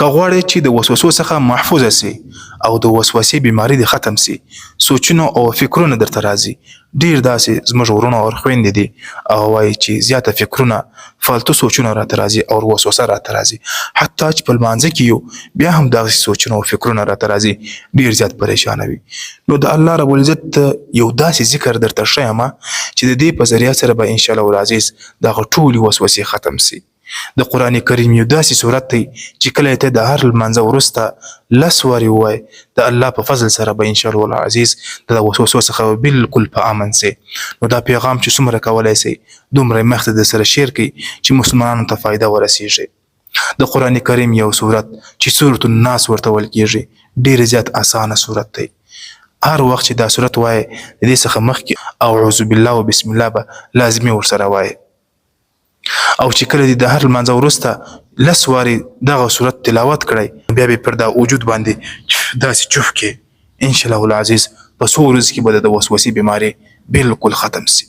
که غواړئ چې د وسوسو څخه محفوظه سي او د وسوسې بیماری دې ختم سي، سوچونه او فکرونه درته راځي. ډېر داسې زموږ ورونه او خویندې دي هغه وایي چې زیاته فکرونه، فالتو سوچونه راته راځي او وسوسه راته راځي. حتی چې په لمانځه کې یو بیا هم داسې سوچونه او فکرونه راته راځي، ډېر زیات پریشانه وي. نو د الله رب العزت یو داسې ذکر درته ښیم چې د دې په ذریعه سره به انشاءالله العزیز دغه ټولې وسوسې ختم سي. د قرآن کریم یو داسې صورت دی چې کله ته د هر لمانځه وروسته 10 وارې ووایې، د الله په فضل سره به انشاءالله العزیز د وسوسو څخه بالکل په امن سي. نو دا پیغام چې څومره کولی سئ دومره یې مخته د سره شیر کړئ چې مسلمانانو ته فایده ورسیږي. د قرآن کریم یو صورت چې سورة الناس ورته ویل کېږي ډېر زیات اسانه صورت دی. هر وخت چې دا صورت وایې د دې څخه مخکې اعوذ بالله و بسم الله به لازمي ورسره وایې، او چې کله دې د هر لمانځه وروسته 10 وارې دغه صورت تلاوت کړئ، بیا به پر دا وجود باندې داسې چوف کې انشاءالله العزیز په څو ورځو کې به د وسوسې بیماري بالکل ختم سي.